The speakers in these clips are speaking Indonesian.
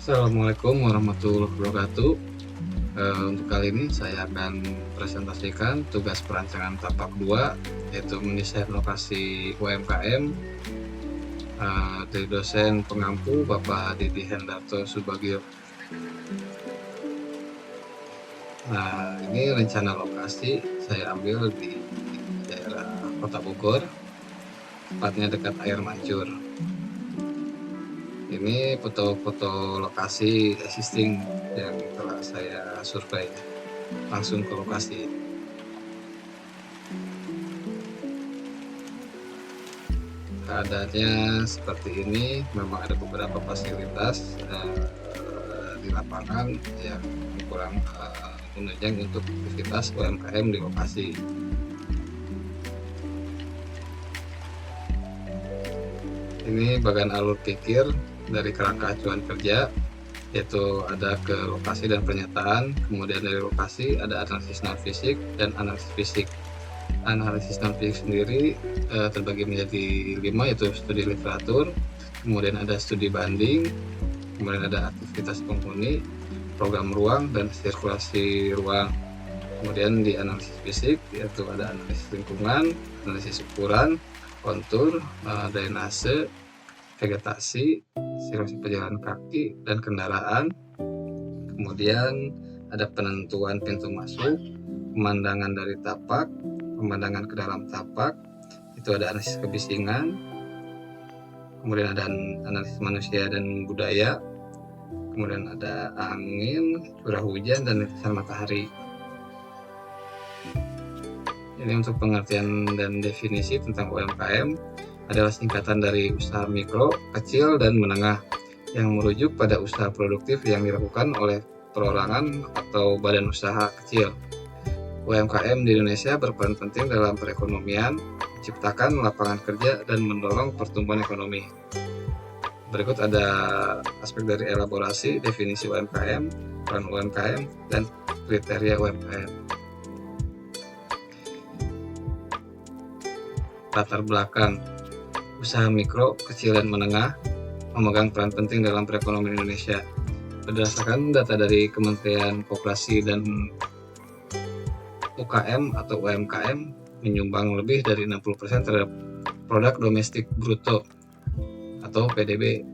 Assalamualaikum warahmatullahi wabarakatuh. Untuk kali ini saya akan presentasikan tugas perancangan tapak 2, yaitu mendesain lokasi UMKM dari dosen pengampu Bapak Didi Hendarto Subagio. Nah, ini rencana lokasi saya ambil di daerah Kota Bogor, tepatnya dekat air mancur. Ini foto-foto lokasi existing yang telah saya survei langsung ke lokasi. Keadaannya seperti ini, memang ada beberapa fasilitas di lapangan yang kurang menunjang untuk aktivitas UMKM di lokasi. Ini bagian alur pikir dari kerangka acuan kerja, yaitu ada ke lokasi dan pernyataan, kemudian dari lokasi ada analisis non fisik dan analisis fisik. Analisis non fisik sendiri terbagi menjadi 5, yaitu studi literatur, kemudian ada studi banding, kemudian ada aktivitas penghuni, program ruang, dan sirkulasi ruang. Kemudian di analisis fisik yaitu ada analisis lingkungan, analisis ukuran, kontur, drainase, vegetasi, sirkulasi pejalan kaki dan kendaraan. Kemudian ada penentuan pintu masuk, pemandangan dari tapak, pemandangan ke dalam tapak, itu ada analisis kebisingan, kemudian ada analisis manusia dan budaya, kemudian ada angin, curah hujan, dan lintasan matahari. Ini untuk pengertian dan definisi tentang UMKM adalah singkatan dari usaha mikro, kecil, dan menengah yang merujuk pada usaha produktif yang dilakukan oleh perorangan atau badan usaha kecil. UMKM di Indonesia berperan penting dalam perekonomian, menciptakan lapangan kerja, dan mendorong pertumbuhan ekonomi. Berikut ada aspek dari elaborasi, definisi UMKM, peran UMKM, dan kriteria UMKM. Latar belakang: usaha mikro, kecil, dan menengah memegang peran penting dalam perekonomian Indonesia. Berdasarkan data dari Kementerian Koperasi dan UKM atau UMKM menyumbang lebih dari 60% terhadap produk domestik bruto atau PDB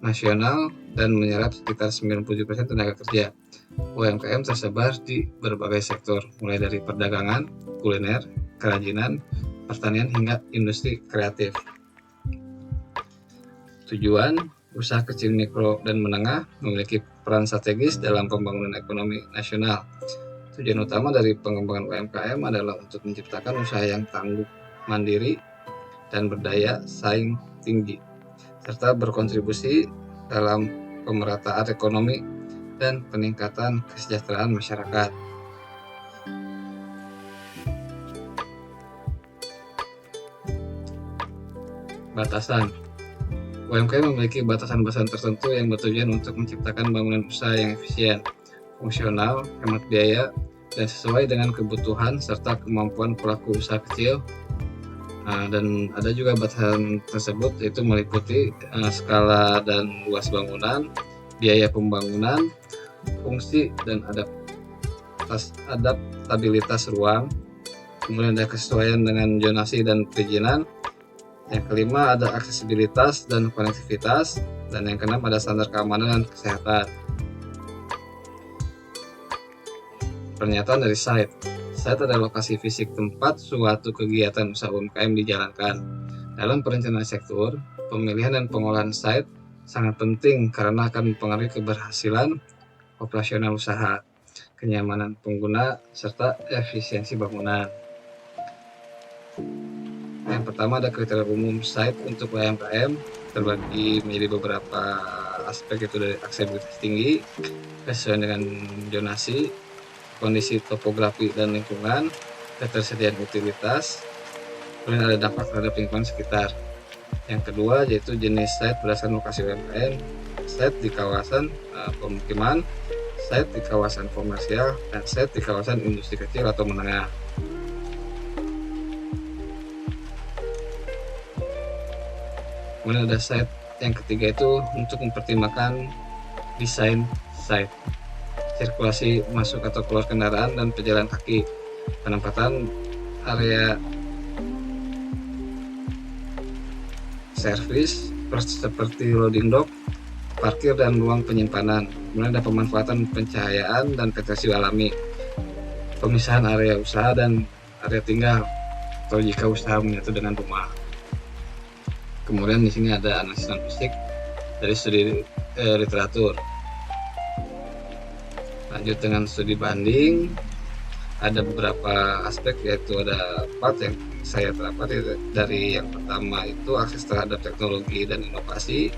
nasional dan menyerap sekitar 97% tenaga kerja. UMKM tersebar di berbagai sektor, mulai dari perdagangan, kuliner, kerajinan, pertanian, hingga industri kreatif. Tujuan: usaha kecil, mikro, dan menengah memiliki peran strategis dalam pembangunan ekonomi nasional. Tujuan utama dari pengembangan UMKM adalah untuk menciptakan usaha yang tangguh, mandiri, dan berdaya saing tinggi, serta berkontribusi dalam pemerataan ekonomi dan peningkatan kesejahteraan masyarakat. Batasan: UMKM memiliki batasan-batasan tertentu yang bertujuan untuk menciptakan bangunan usaha yang efisien, fungsional, hemat biaya, dan sesuai dengan kebutuhan serta kemampuan pelaku usaha kecil. Dan ada juga batasan tersebut, yaitu meliputi skala dan luas bangunan, biaya pembangunan, fungsi dan adaptabilitas ruang, kemudian ada kesesuaian dengan zonasi dan perizinan. Yang kelima ada aksesibilitas dan konektivitas, dan yang keenam ada standar keamanan dan kesehatan. Pernyataan dari site. Site adalah lokasi fisik tempat suatu kegiatan usaha UMKM dijalankan. Dalam perencanaan sektor, pemilihan dan pengolahan site sangat penting karena akan mempengaruhi keberhasilan operasional usaha, kenyamanan pengguna, serta efisiensi bangunan. Yang pertama ada kriteria umum site untuk UMKM, terbagi menjadi beberapa aspek, yaitu dari aksesibilitas tinggi, kesesuaian dengan zonasi, kondisi topografi dan lingkungan, ketersediaan utilitas, kemudian ada dampak terhadap lingkungan sekitar. Yang kedua yaitu jenis site berdasarkan lokasi UMKM, site di kawasan pemukiman, site di kawasan komersial, dan site di kawasan industri kecil atau menengah. Kemudian ada site yang ketiga itu untuk mempertimbangkan desain site, sirkulasi masuk atau keluar kendaraan dan pejalan kaki, penempatan area servis seperti loading dock, parkir dan ruang penyimpanan. Kemudian ada pemanfaatan pencahayaan dan vegetasi alami, pemisahan area usaha dan area tinggal atau jika usaha menyatu dengan rumah. Kemudian di sini ada analisis non fisik dari studi literatur. Lanjut dengan studi banding, ada beberapa aspek, yaitu ada 4 yang saya terapkan. Dari yang pertama itu akses terhadap teknologi dan inovasi,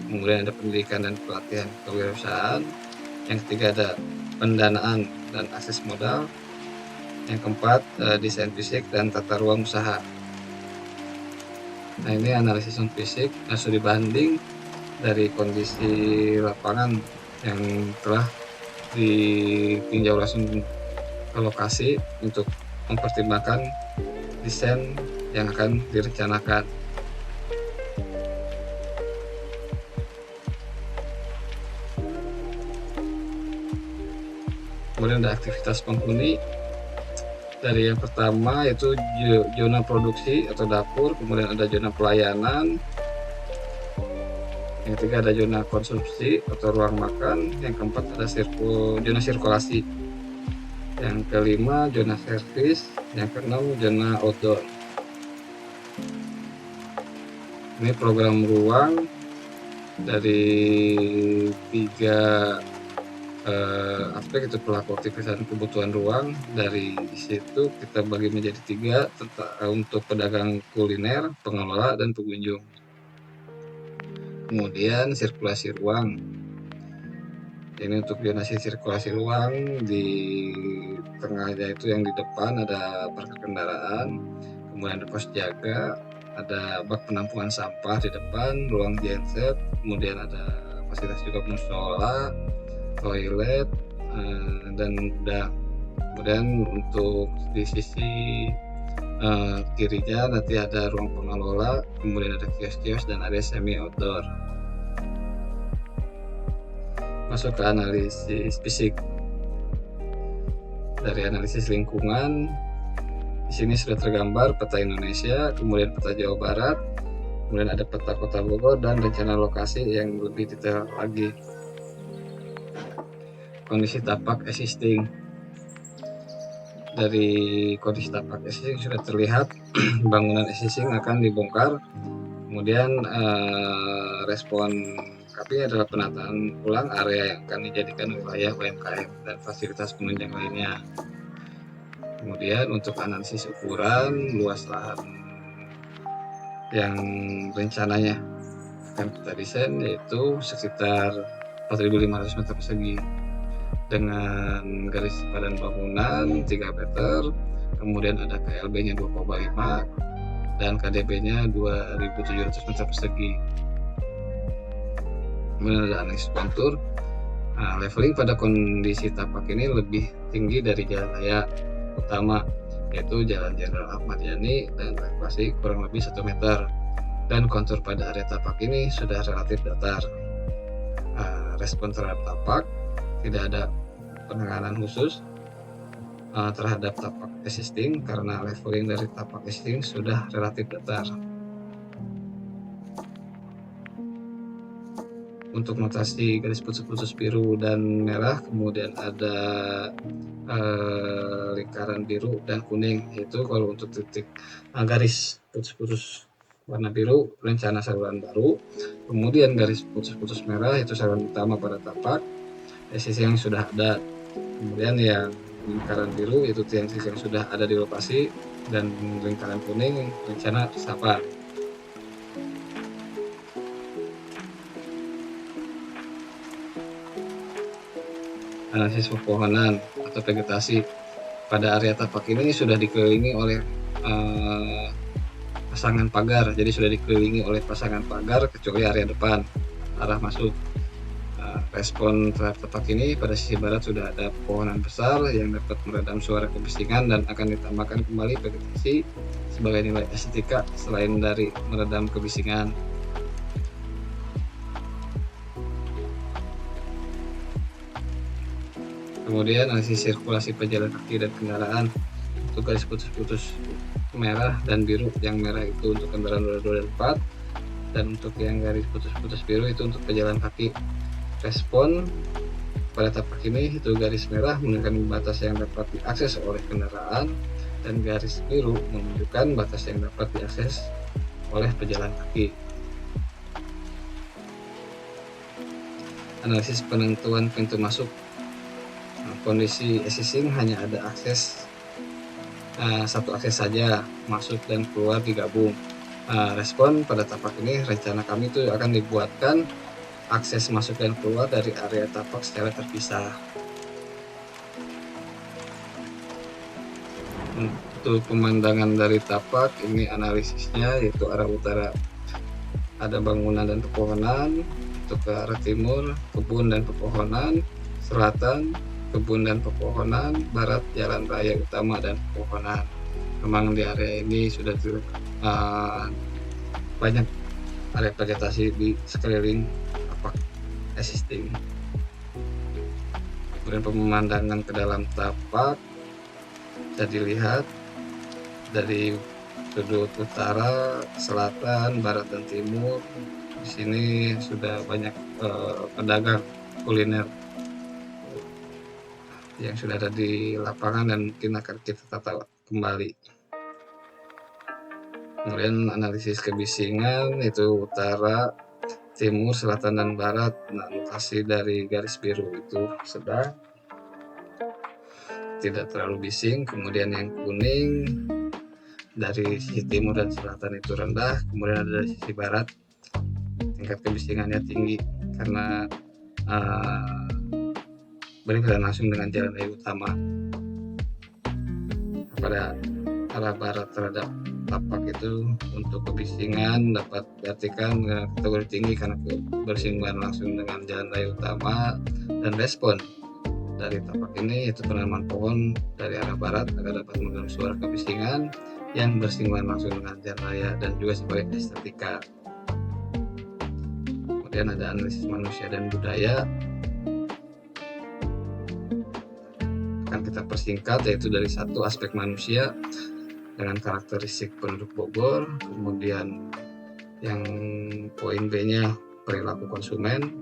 kemudian ada pendidikan dan pelatihan kewirausahaan, yang ketiga ada pendanaan dan akses modal, yang keempat desain fisik dan tata ruang usaha. Nah, ini analisis non fisik, studi banding dari kondisi lapangan yang telah ditinjau langsung ke lokasi untuk mempertimbangkan desain yang akan direncanakan. Kemudian ada aktivitas penghuni. Dari yang pertama yaitu zona produksi atau dapur, kemudian ada zona pelayanan, yang ketiga ada zona konsumsi atau ruang makan, yang keempat ada zona sirkulasi, yang kelima zona servis, yang keenam zona outdoor. Ini program ruang dari 3 aspek, itu pelaku aktivitas dan kebutuhan ruang. Dari situ kita bagi menjadi 3 untuk pedagang kuliner, pengelola, dan pengunjung. Kemudian sirkulasi ruang, ini untuk zonasi sirkulasi ruang. Di tengahnya itu yang di depan ada parkir kendaraan, kemudian ada pos jaga, ada bak penampungan sampah di depan, ruang genset, kemudian ada fasilitas juga musola, toilet, dan gudang. Kemudian untuk di sisi kirinya nanti ada ruang pengelola, kemudian ada kios-kios dan area semi outdoor. Masuk ke analisis fisik. Dari analisis lingkungan, di sini sudah tergambar peta Indonesia, kemudian peta Jawa Barat, kemudian ada peta Kota Bogor dan rencana lokasi yang lebih detail lagi. Kondisi tapak existing. Dari kondisi tapak existing sudah terlihat bangunan existing akan dibongkar. Kemudian respon KPI adalah penataan ulang area yang akan dijadikan wilayah UMKM dan fasilitas penunjang lainnya. Kemudian untuk analisis ukuran luas lahan yang rencananya akan kita desain yaitu sekitar 4.500 meter persegi, dengan garis padan bangunan 3 meter, kemudian ada KLB-nya 2,5 dan KDB-nya 2.700 meter persegi. Kemudian ada analisis kontur. Nah, leveling pada kondisi tapak ini lebih tinggi dari jalan raya utama, yaitu Jalan Jenderal Ahmad Yani dan elevasi kurang lebih 1 meter, dan kontur pada area tapak ini sudah relatif datar. Respon terhadap tapak, tidak ada penanganan khusus terhadap tapak existing karena leveling dari tapak existing sudah relatif datar. Untuk notasi garis putus-putus biru dan merah, kemudian ada lingkaran biru dan kuning, yaitu kalau untuk titik garis putus-putus warna biru rencana saluran baru, kemudian garis putus-putus merah itu saluran utama pada tapak sisi yang sudah ada, kemudian yang lingkaran biru itu tiang yang sudah ada di lokasi, dan lingkaran kuning rencana resapan. Analisis pepohonan atau vegetasi. Pada area tapak ini sudah dikelilingi oleh pasangan pagar, jadi sudah dikelilingi oleh pasangan pagar kecuali area depan arah masuk. Respon terhadap tapak ini pada sisi barat sudah ada pepohonan besar yang dapat meredam suara kebisingan dan akan ditambahkan kembali vegetasi sebagai nilai estetika selain dari meredam kebisingan. Kemudian analisis sirkulasi pejalan kaki dan kendaraan untuk garis putus-putus merah dan biru. Yang merah itu untuk kendaraan roda 2 dan 4, dan untuk yang garis putus-putus biru itu untuk pejalan kaki. Respon pada tapak ini itu garis merah menunjukkan batas yang dapat diakses oleh kendaraan, dan garis biru menunjukkan batas yang dapat diakses oleh pejalan kaki. Analisis penentuan pintu masuk. Kondisi existing hanya ada satu akses saja, masuk dan keluar digabung. Respon pada tapak ini, rencana kami itu akan dibuatkan akses masuk dan keluar dari area tapak secara terpisah. Untuk pemandangan dari tapak ini analisisnya yaitu arah utara ada bangunan dan pepohonan, untuk ke arah timur kebun dan pepohonan, selatan kebun dan pepohonan, barat jalan raya utama dan pepohonan. Memang di area ini sudah banyak area vegetasi di sekeliling tapak existing. Kemudian pemandangan ke dalam tapak bisa dilihat dari sudut utara, selatan, barat dan timur. Di sini sudah banyak pedagang kuliner yang sudah ada di lapangan dan mungkin akan kita tata kembali. Kemudian analisis kebisingan itu utara, timur, selatan dan barat. Nah, lokasi dari garis biru itu sedang, tidak terlalu bising. Kemudian yang kuning dari sisi timur dan selatan itu rendah. Kemudian ada dari sisi barat tingkat kebisingannya tinggi karena berhubungan langsung dengan jalan raya utama. Pada arah barat terhadap tapak itu untuk kebisingan dapat diartikan kategori tinggi karena bersinggungan langsung dengan jalan raya utama. Dan respon dari tapak ini yaitu penanaman pohon dari arah barat agar dapat mengganggu suara kebisingan yang bersinggungan langsung dengan jalan raya, dan juga sebagai estetika. Kemudian ada analisis manusia dan budaya, akan kita persingkat yaitu dari satu aspek manusia dengan karakteristik penduduk Bogor, kemudian yang poin B-nya perilaku konsumen,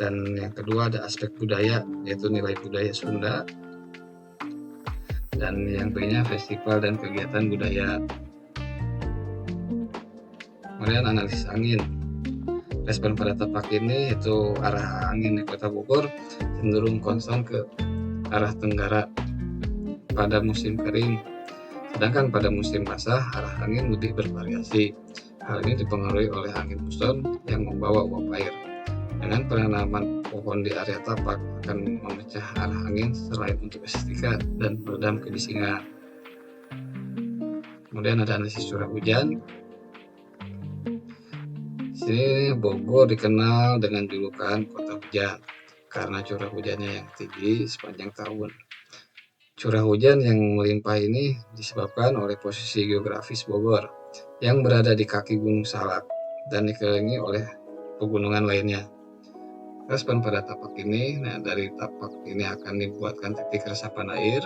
dan yang kedua ada aspek budaya yaitu nilai budaya Sunda, dan yang B-nya festival dan kegiatan budaya. Kemudian analisis angin. Respon pada tapak ini itu arah angin di Kota Bogor cenderung konstan ke arah tenggara pada musim kering, sedangkan pada musim basah arah angin lebih bervariasi. Hal ini dipengaruhi oleh angin muson yang membawa uap air. Dengan penanaman pohon di area tapak akan memecah arah angin selain untuk estetika dan meredam kebisingan. Kemudian ada analisis curah hujan. Di sini Bogor dikenal dengan julukan kota hujan karena curah hujannya yang tinggi sepanjang tahun. Curah hujan yang melimpah ini disebabkan oleh posisi geografis Bogor yang berada di kaki Gunung Salak dan dikelilingi oleh pegunungan lainnya. Respon pada tapak ini, nah dari tapak ini akan dibuatkan titik resapan air,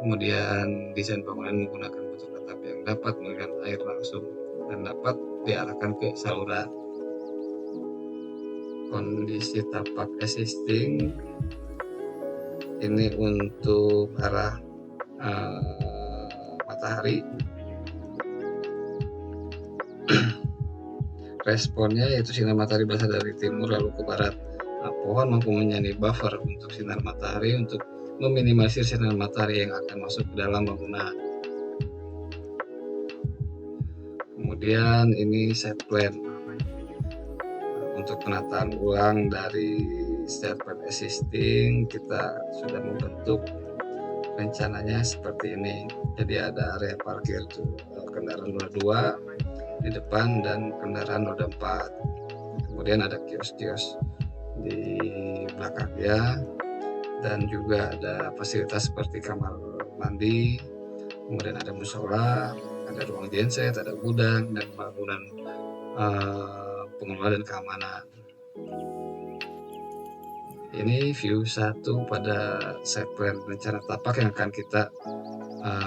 kemudian desain bangunan menggunakan bentuk atap yang dapat mengalirkan air langsung dan dapat diarahkan ke saluran. Kondisi tapak existing ini untuk arah matahari. Responnya yaitu sinar matahari berasal dari timur lalu ke barat. Nah, pohon mampu menjadi buffer untuk sinar matahari untuk meminimalisir sinar matahari yang akan masuk ke dalam bangunan. Kemudian ini set plan untuk penataan ulang dari set plan existing. Kita sudah membentuk rencananya seperti ini. Jadi ada area parkir kendaraan roda 2 di depan dan kendaraan roda 4. Kemudian ada kios-kios di belakangnya, dan juga ada fasilitas seperti kamar mandi, kemudian ada musola, ada ruang genset, ada gudang, dan bangunan pengelola dan keamanan. Ini view 1 pada site plan rencana tapak yang akan kita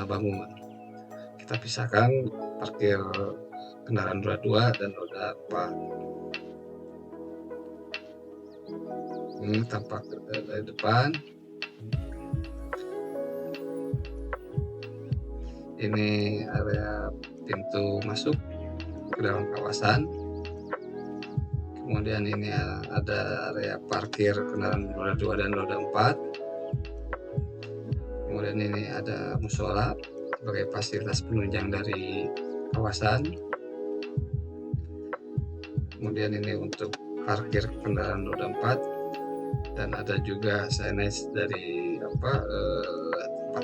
bangun. Kita pisahkan parkir kendaraan roda 2 dan roda 4. Ini tampak dari depan. Ini area pintu masuk ke dalam kawasan. Kemudian ini ada area parkir kendaraan roda 2 dan roda 4. Kemudian ini ada musola sebagai fasilitas penunjang dari kawasan. Kemudian ini untuk parkir kendaraan roda 4 dan ada juga signage dari tempat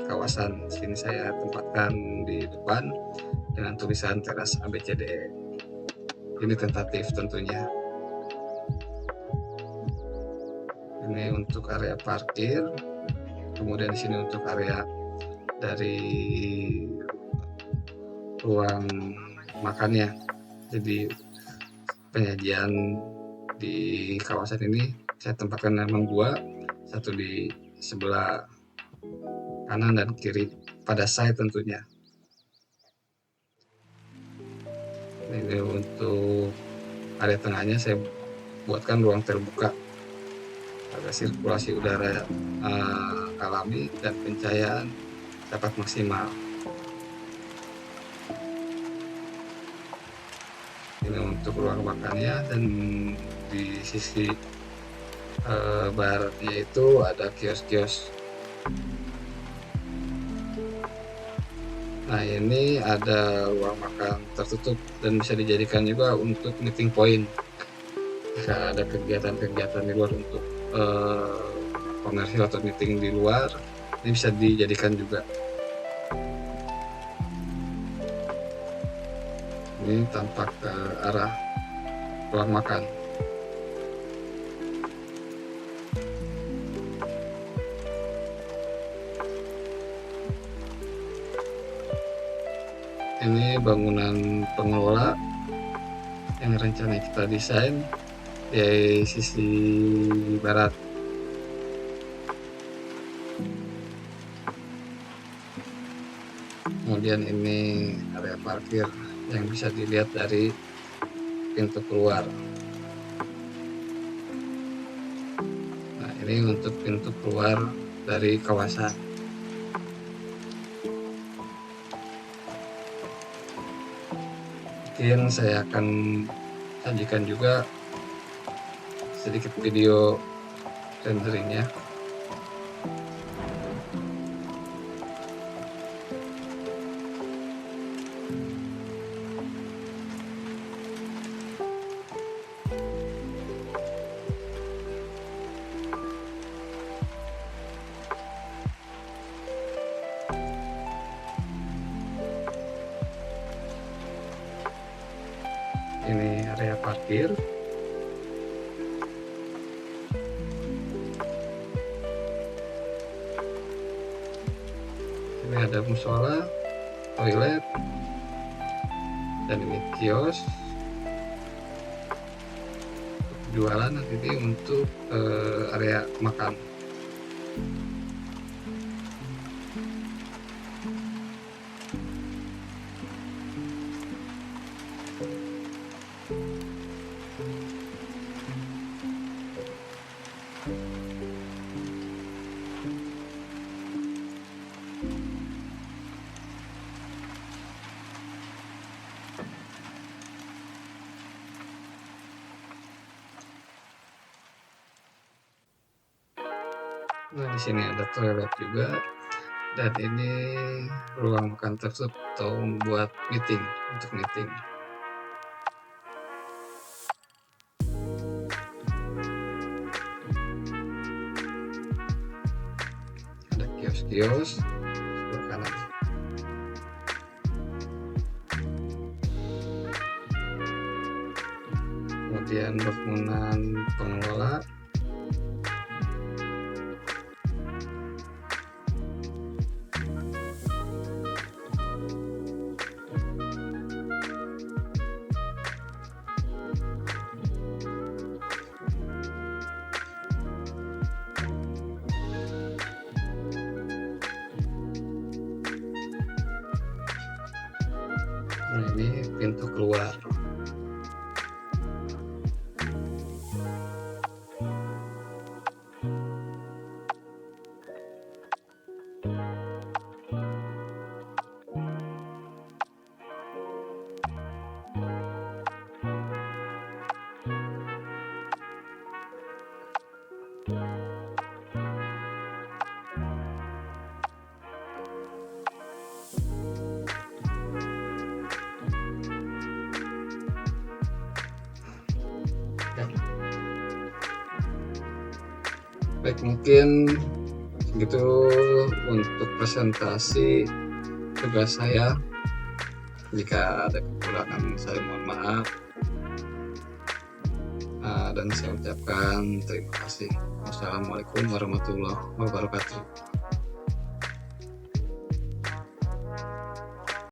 kawasan. Sini saya tempatkan di depan dengan tulisan teras ABCD. Ini tentatif tentunya. Ini untuk area parkir. Kemudian di sini untuk area dari ruang makannya. Jadi penyajian di kawasan ini saya tempatkan memang 2, satu di sebelah kanan dan kiri pada side tentunya. Ini untuk area tengahnya saya buatkan ruang terbuka agar sirkulasi udara alami dan pencahayaan dapat maksimal. Ini untuk ruang makannya, dan di sisi baratnya itu ada kios-kios. Nah, ini ada ruang makan tertutup dan bisa dijadikan juga untuk meeting point. Jika ada kegiatan-kegiatan di luar untuk komersil atau meeting di luar, ini bisa dijadikan juga. Ini tampak ke arah ruang makan. Ini bangunan pengelola yang rencana kita desain di sisi barat. Kemudian ini area parkir yang bisa dilihat dari pintu keluar. Nah, ini untuk pintu keluar dari kawasan. Mungkin saya akan sajikan juga sedikit video renderingnya. Ini area parkir. Ini ada musola, toilet, dan ini kios jualan. Nanti ini untuk area makan. Nah, di sini ada toilet juga, dan ini ruang makan tertutup atau buat meeting, untuk meeting. Ada kios-kios sebelah kanan. Kemudian bangunan pengelola. pintu keluar. Ya. Baik, mungkin segitu untuk presentasi tugas saya. Jika ada kekurangan saya mohon maaf. Dan saya ucapkan terima kasih. Wassalamualaikum warahmatullahi wabarakatuh.